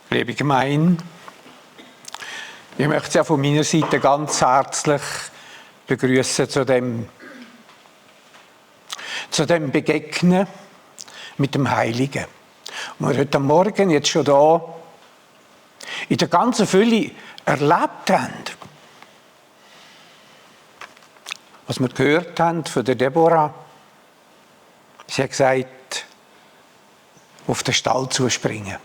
Liebe Gemeinde, ich möchte Sie von meiner Seite ganz herzlich begrüßen zu dem Begegnen mit dem Heiligen. Und wir heute Morgen jetzt schon da in der ganzen Fülle erlebt haben, was wir gehört haben von der Deborah. Sie hat gesagt, auf den Stall zuspringen.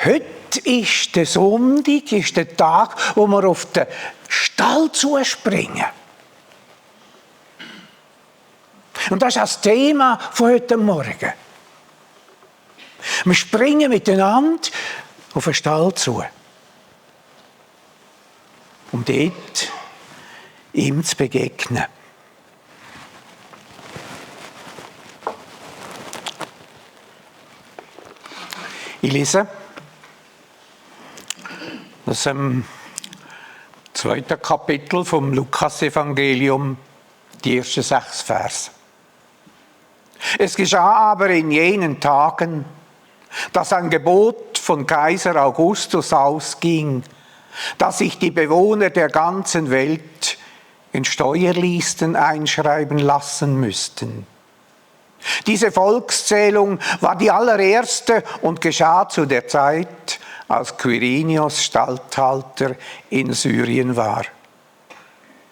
Heute ist der Sonntag, ist der Tag, wo wir auf den Stall zuspringen. Und das ist das Thema von heute Morgen. Wir springen miteinander auf den Stall zu, um dort ihm zu begegnen. Ich lese aus dem 2. Kapitel vom Lukas-Evangelium, die ersten 6 Verse. Es geschah aber in jenen Tagen, dass ein Gebot von Kaiser Augustus ausging, dass sich die Bewohner der ganzen Welt in Steuerlisten einschreiben lassen müssten. Diese Volkszählung war die allererste und geschah zu der Zeit, als Quirinius Statthalter in Syrien war.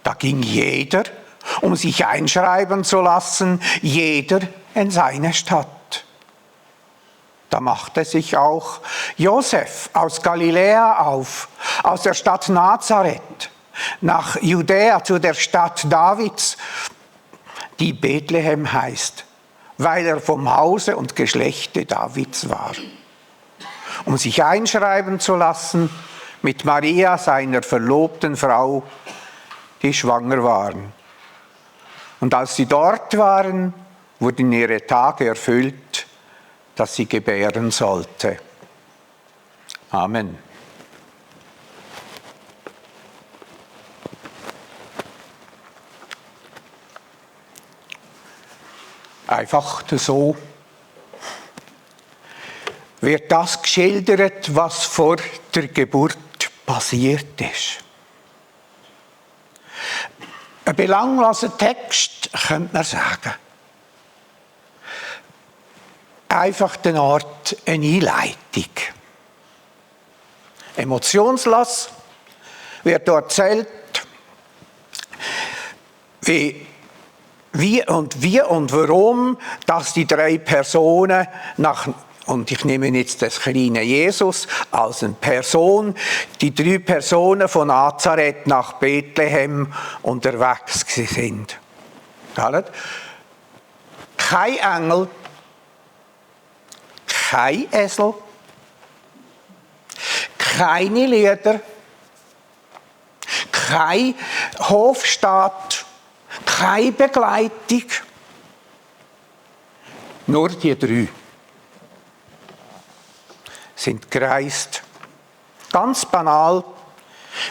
Da ging jeder, um sich einschreiben zu lassen, jeder in seine Stadt. Da machte sich auch Josef aus Galiläa auf, aus der Stadt Nazareth, nach Judäa zu der Stadt Davids, die Bethlehem heißt, weil er vom Hause und Geschlechte Davids war, um sich einschreiben zu lassen mit Maria, seiner verlobten Frau, die schwanger waren. Und als sie dort waren, wurden ihre Tage erfüllt, dass sie gebären sollte. Amen. Einfach so wird das geschildert, was vor der Geburt passiert ist. Ein belangloser Text, könnte man sagen. Einfach eine Art eine Einleitung. Emotionslos wird dort erzählt, wie und warum, dass die 3 Personen und ich nehme jetzt das kleine Jesus als eine Person, die 3 Personen von Nazareth nach Bethlehem unterwegs sind. Kein Engel, kein Esel, keine Lieder, kein Hofstaat, keine Begleitung, nur die 3 sind gereist. Ganz banal.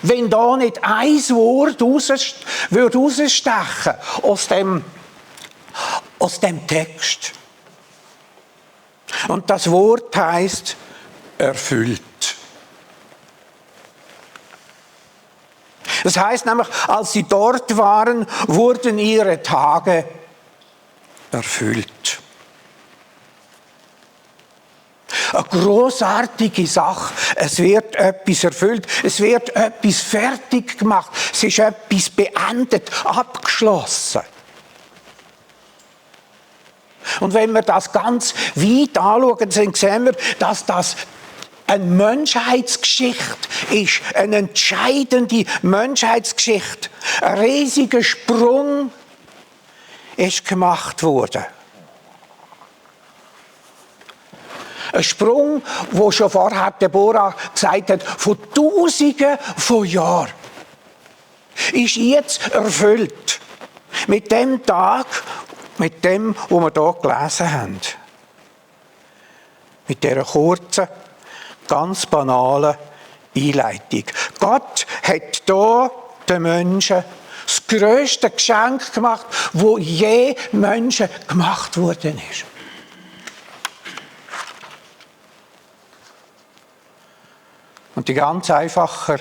Wenn da nicht ein Wort rausstechen aus dem Text. Und das Wort heißt erfüllt. Das heißt nämlich, als sie dort waren, wurden ihre Tage erfüllt. Eine grossartige Sache. Es wird etwas erfüllt, es wird etwas fertig gemacht, es ist etwas beendet, abgeschlossen. Und wenn wir das ganz weit anschauen, dann sehen wir, dass das eine Menschheitsgeschichte ist, eine entscheidende Menschheitsgeschichte. Ein riesiger Sprung ist gemacht worden. Ein Sprung, wo schon vorher Deborah gesagt hat, von Tausenden von Jahren, ist jetzt erfüllt. Mit dem Tag, mit dem, was wir hier gelesen haben. Mit dieser kurzen, ganz banalen Einleitung. Gott hat hier den Menschen das grösste Geschenk gemacht, das je Menschen gemacht worden ist. Und die ganz einfache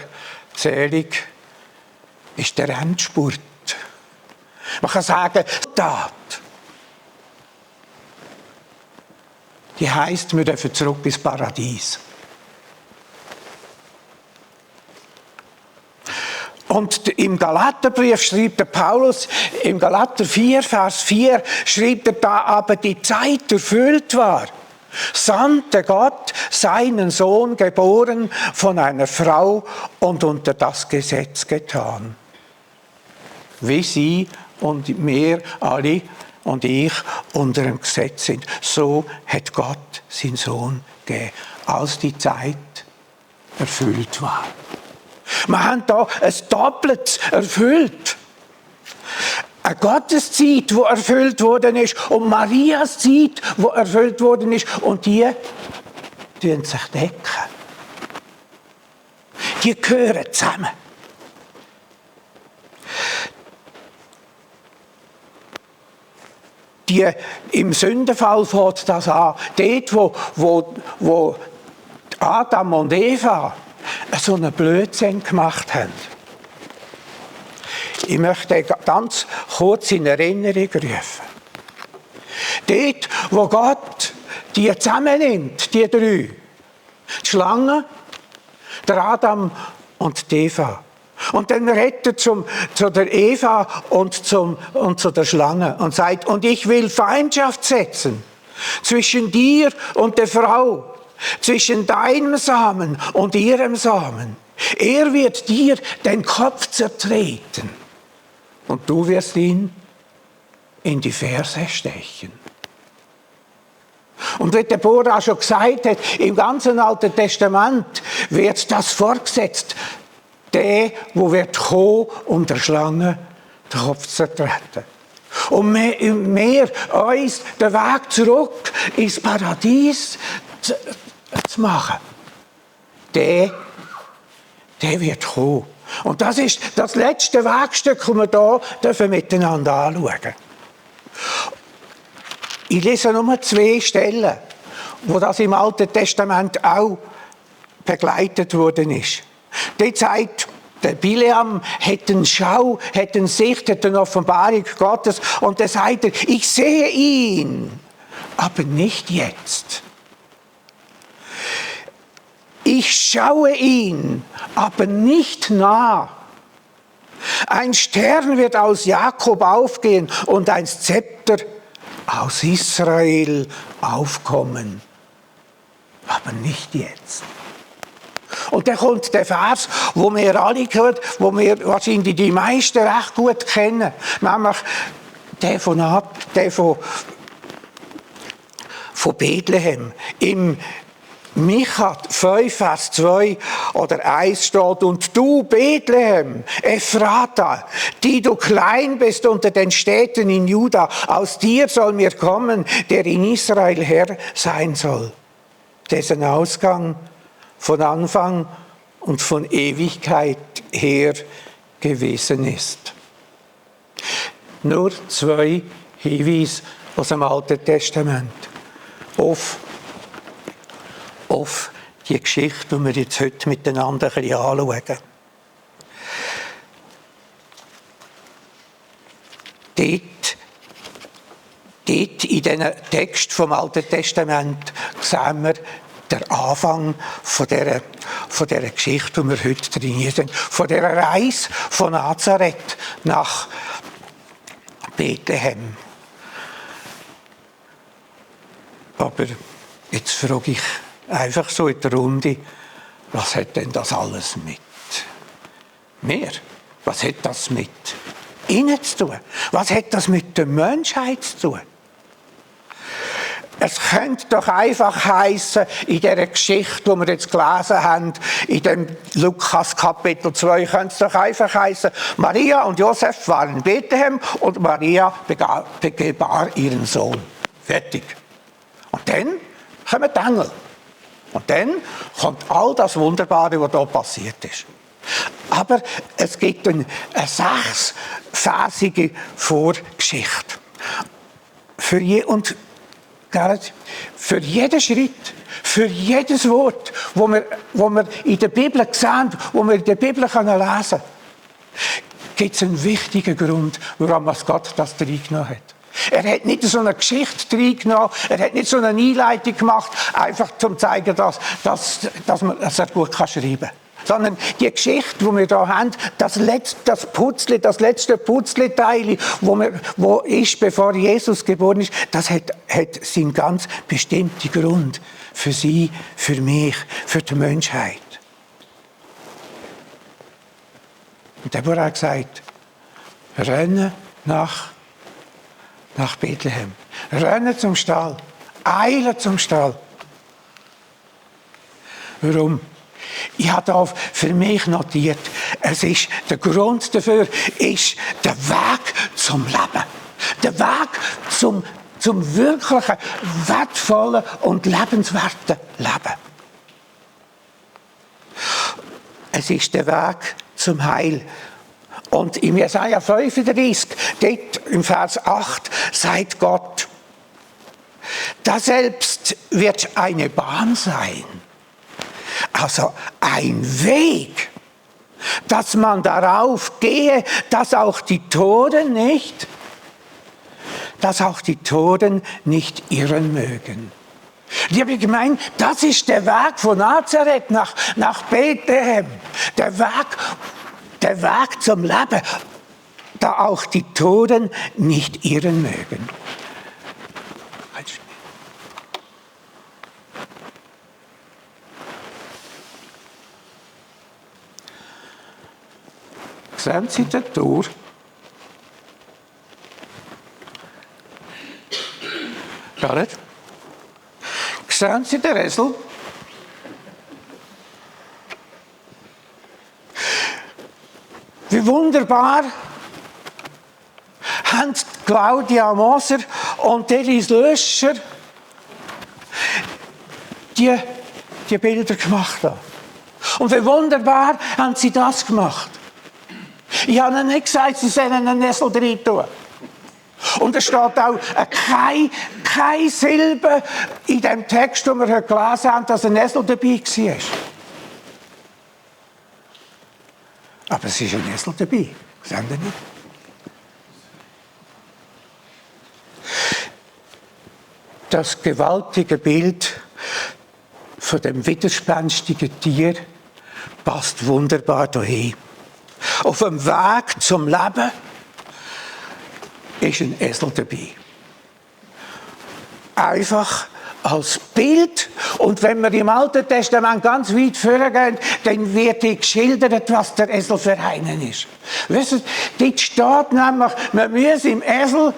Erzählung ist der Endspurt. Man kann sagen, Tat. Die heisst, wir dürfen zurück ins Paradies. Und im Galaterbrief schreibt der Paulus, im Galater 4, Vers 4, schreibt er, da aber die Zeit erfüllt war, sandte Gott seinen Sohn, geboren von einer Frau und unter das Gesetz getan. Wie sie und wir alle und ich unter dem Gesetz sind. So hat Gott seinen Sohn gegeben, als die Zeit erfüllt war. Wir haben hier ein Doppeltes erfüllt. Eine Gotteszeit, die erfüllt worden ist, und Marias Zeit, die erfüllt worden ist, und die sich decken. Die gehören zusammen. Im Sündenfall fängt das an. Dort, wo Adam und Eva so einen Blödsinn gemacht haben. Ich möchte ganz kurz in Erinnerung rufen. Dort, wo Gott die zusammennimmt, die drei, die Schlange, der Adam und die Eva. Und dann redet er zu der Eva und zu der Schlange und sagt, und ich will Feindschaft setzen zwischen dir und der Frau, zwischen deinem Samen und ihrem Samen. Er wird dir den Kopf zertreten und du wirst ihn in die Ferse stechen. Und wie der Bora schon gesagt hat, im ganzen Alten Testament wird das fortgesetzt. Der wird kommen und der Schlange den Kopf zertreten. Und wir uns den Weg zurück ins Paradies zu machen. Der wird kommen. Und das ist das letzte Wegstück, das wir hier miteinander anschauen dürfen. Ich lese nur 2 Stellen, wo das im Alten Testament auch begleitet worden ist. Dort sagt, der Bileam hat eine Sicht, hat eine Offenbarung Gottes, und er sagt, ich sehe ihn, aber nicht jetzt. Ich schaue ihn, aber nicht nah. Ein Stern wird aus Jakob aufgehen und ein Zepter aus Israel aufkommen. Aber nicht jetzt. Und dann kommt der Vers, wo wir alle gehört, wo wir wahrscheinlich die meisten recht gut kennen. Nämlich der von Bethlehem. Im Micha 5, Vers 2 oder 1 steht, und du, Bethlehem, Ephrata, die du klein bist unter den Städten in Juda, aus dir soll mir kommen, der in Israel Herr sein soll, dessen Ausgang von Anfang und von Ewigkeit her gewesen ist. Nur 2 Hinweise aus dem Alten Testament auf die Geschichte, die wir jetzt heute miteinander ein bisschen anschauen. Dort in diesem Text vom Alten Testament sehen wir den Anfang von dieser Geschichte, die wir heute drin sind. Von dieser Reise von Nazareth nach Bethlehem. Aber jetzt frage ich einfach so in der Runde, was hat denn das alles mit mir? Was hat das mit Ihnen zu tun? Was hat das mit der Menschheit zu tun? Es könnte doch einfach heissen, in dieser Geschichte, die wir jetzt gelesen haben, in dem Lukas Kapitel 2, könnte es doch einfach heissen, Maria und Josef waren in Bethlehem und Maria gebar ihren Sohn. Fertig. Und dann kommen die Engel. Und dann kommt all das Wunderbare, was hier passiert ist. Aber es gibt eine 6-versige Vorgeschichte. Und Gell? Für jeden Schritt, für jedes Wort, wo wir in der Bibel sehen, wo wir in der Bibel lesen können, gibt es einen wichtigen Grund, warum Gott das reingenommen hat. Er hat nicht so eine Geschichte reingenommen, er hat nicht so eine Einleitung gemacht, einfach zum zeigen, dass er gut schreiben kann. Sondern die Geschichte, die wir hier haben, das letzte Putzleteil, wo ist, bevor Jesus geboren ist, das hat seinen ganz bestimmten Grund für Sie, für mich, für die Menschheit. Und der hat gesagt, rennen nach Bethlehem. Rennen zum Stall. Eilen zum Stall. Warum? Ich habe da für mich notiert, der Grund dafür ist der Weg zum Leben. Der Weg zum wirklichen, wertvollen und lebenswerten Leben. Es ist der Weg zum Heil. Und im Jesaja 35, dort im Vers 8, sagt Gott, da selbst wird eine Bahn sein. Also ein Weg, dass man darauf gehe, dass auch die Toten nicht irren mögen. Ich habe gemeint, das ist der Weg von Nazareth nach Bethlehem. Der Weg zum Leben, da auch die Toten nicht irren mögen. Sehen Sie die Tour? Gar nicht? Sehen Sie den Esel? Wie wunderbar haben Claudia Moser und Elis Löscher die Bilder gemacht. Und wie wunderbar haben sie das gemacht. Ich habe ihnen nicht gesagt, sie sollen einen Esel rein tun. Und es steht auch keine Silbe in dem Text, den wir heute gelesen haben, dass ein Esel dabei war. Aber es ist ein Esel dabei. Sehen Sie nicht? Das gewaltige Bild von dem widerspenstigen Tier passt wunderbar dahin. Auf dem Weg zum Leben ist ein Esel dabei. Einfach als Bild. Und wenn wir im Alten Testament ganz weit vorgehen, dann wird geschildert, was der Esel für einen ist. Wisst ihr, dort steht nämlich, man muss im Esel,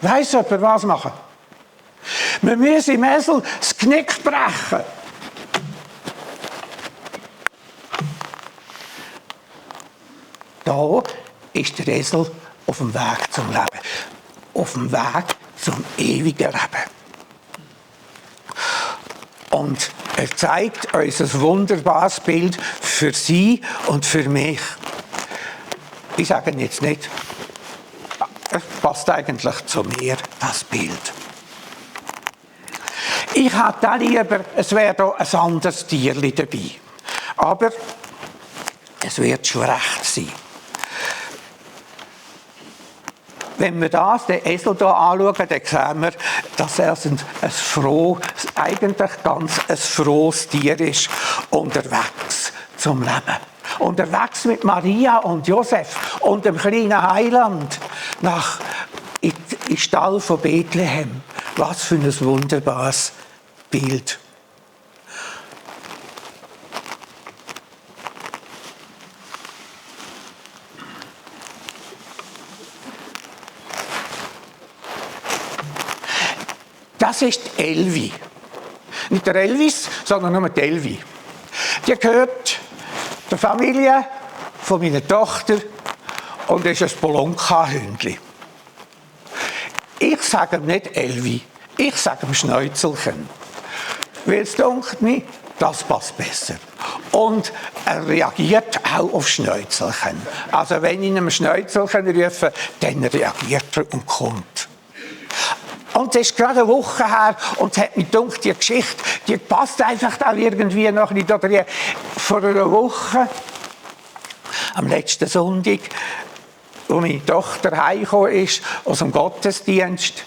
weiss jemand was machen? Man muss im Esel das Knick brechen. Da ist der Esel auf dem Weg zum Leben. Auf dem Weg zum ewigen Leben. Und er zeigt uns ein wunderbares Bild für Sie und für mich. Ich sage jetzt nicht, es passt eigentlich zu mir, das Bild. Ich hätte lieber, es wäre da ein anderes Tierchen dabei. Aber es wird schon recht sein. Wenn wir den Esel hier anschauen, dann sehen wir, dass er eigentlich ganz ein frohes Tier ist, unterwegs zum Leben. Unterwegs mit Maria und Josef und dem kleinen Heiland in den Stall von Bethlehem. Was für ein wunderbares Bild. Das ist Elvi. Nicht der Elvis, sondern nur die Elvi. Die gehört der Familie von meiner Tochter und ist ein Polonka-Hündchen. Ich sage ihm nicht Elvi, ich sage ihm Schnäuzelchen. Weil es denkt mir, das passt besser. Und er reagiert auch auf Schnäuzelchen. Also wenn ich ihm Schnäuzelchen rufe, dann reagiert er und kommt. Und es ist gerade eine Woche her und es hat mich gedacht, die Geschichte, die passt einfach auch irgendwie noch nicht. Oder vor einer Woche, am letzten Sonntag, wo meine Tochter heimgekommen ist aus dem Gottesdienst,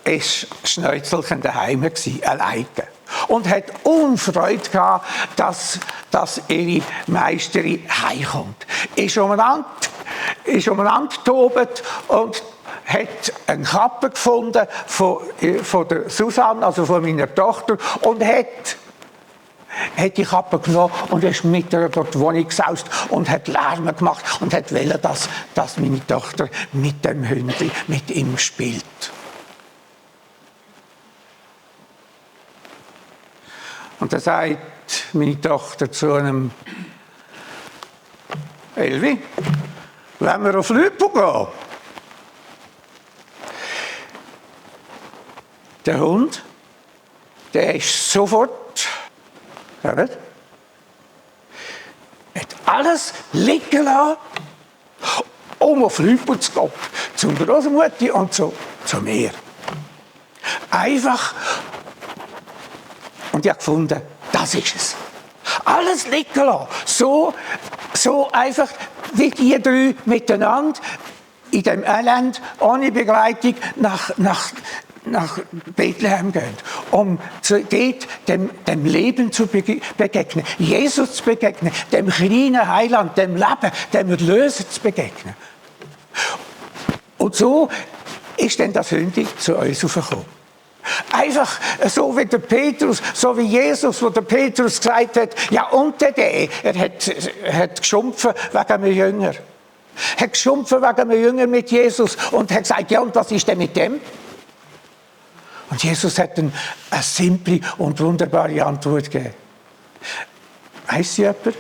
ist Schneuzelchen daheim gsi, alleine. Und hat Unfreude gehabt, dass ihre Meisterin heimkommt. Ist umeinander tobt und hat eine Kappe gefunden von der Susanne, also von meiner Tochter, und hat die Kappe genommen und ist mit ihr durch die Wohnung gesaust und hat Lärm gemacht und hat wollen, dass meine Tochter mit dem Hündchen mit ihm spielt. Und da sagt meine Tochter zu einem Elvi, wenn wir auf Lüppel gehen. Der Hund, der ist sofort, hat alles liegen lassen, um auf Lüppel zu gehen, zum Großmutter und zu mir. Einfach. Und ich habe gefunden, das ist es. Alles liegen lassen. So einfach, wie die drei miteinander in dem Elend, ohne Begleitung, nach Bethlehem gehen, um dort dem Leben zu begegnen, Jesus zu begegnen, dem kleinen Heiland, dem Leben, dem Erlöser zu begegnen. Und so ist dann das Hündchen zu uns aufgekommen. Einfach so wie der Petrus, so wie Jesus, wo der Petrus gesagt hat, ja und er hat geschumpfen wegen einem Jünger. Er hat geschumpfen wegen einem Jünger mit Jesus und hat gesagt, ja und was ist denn mit dem? Und Jesus hat eine simple und wunderbare Antwort gegeben. Weiss jemand?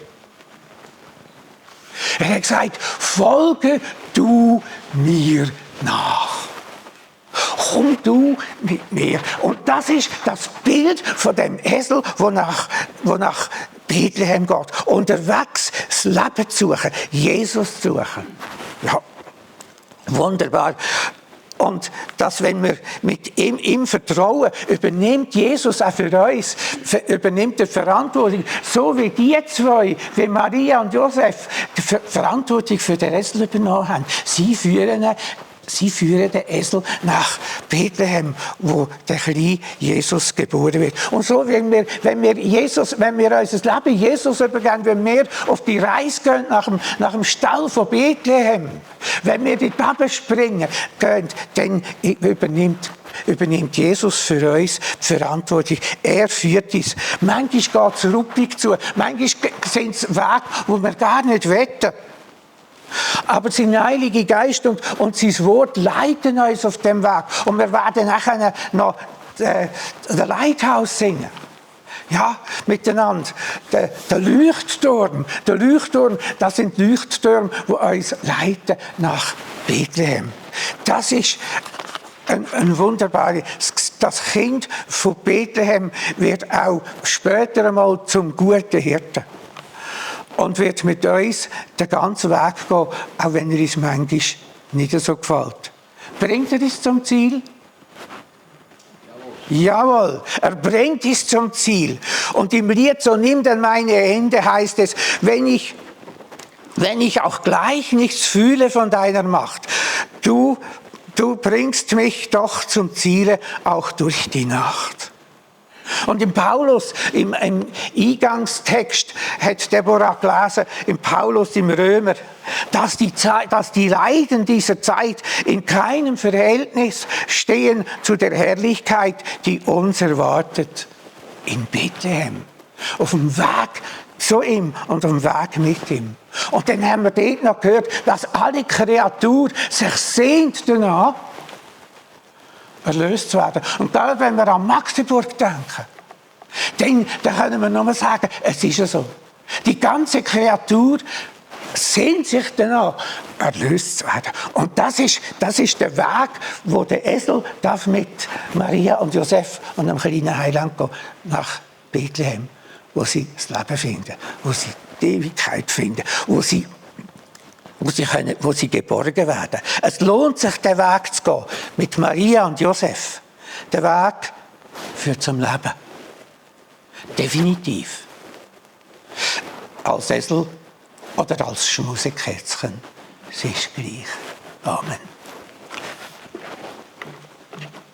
Er hat gesagt, folge du mir nach. Komm du mit mir. Und das ist das Bild von dem Esel, wo nach Bethlehem geht. Unterwegs das Leben zu suchen, Jesus zu suchen. Ja, wunderbar. Und dass, wenn wir mit ihm vertrauen, übernimmt Jesus auch für uns, übernimmt die Verantwortung, so wie die zwei, wie Maria und Josef, die Verantwortung für den Esel übernommen haben. Sie führen den Esel nach Bethlehem, wo der kleine Jesus geboren wird. Und so, wenn wir unser Leben Jesus übergeben, wenn wir auf die Reise gehen nach dem Stall von Bethlehem, wenn wir in die Bibel springen gehen, dann übernimmt Jesus für uns die Verantwortung. Er führt uns. Manchmal geht es ruppig zu, manchmal sind es Wege, wo wir gar nicht wollen. Aber sein Heiliger Geist und sein Wort leiten uns auf dem Weg. Und wir werden nachher noch den Lighthouse singen. Ja, miteinander. Der Leuchtturm, das sind Leuchttürme, die uns leiten nach Bethlehem. Das ist ein wunderbares, das Kind von Bethlehem wird auch später einmal zum guten Hirten. Und wird mit uns den ganzen Weg gehen, auch wenn er uns manchmal nicht so gefällt. Bringt er uns zum Ziel? Jawohl, er bringt uns zum Ziel. Und im Lied "So nimm denn meine Hände" heißt es, wenn ich auch gleich nichts fühle von deiner Macht, du bringst mich doch zum Ziele, auch durch die Nacht. Und im Paulus, im Eingangstext, hat Deborah gelesen, im Paulus, im Römer, dass die Leiden dieser Zeit in keinem Verhältnis stehen zu der Herrlichkeit, die uns erwartet. In Bethlehem. Auf dem Weg zu ihm und auf dem Weg mit ihm. Und dann haben wir dort noch gehört, dass alle Kreatur sich sehnt danach, erlöst zu werden. Und gerade wenn wir an Magdeburg denken, dann können wir nur sagen, es ist ja so. Die ganze Kreatur sehnt sich danach, erlöst zu werden. Und das ist der Weg, wo der Esel darf mit Maria und Josef und dem kleinen Heiland gehen, nach Bethlehem, wo sie das Leben finden, wo sie die Ewigkeit finden, wo sie wo sie geborgen werden. Es lohnt sich, den Weg zu gehen mit Maria und Josef. Der Weg führt zum Leben. Definitiv. Als Esel oder als Schmusekätzchen. Es ist gleich. Amen.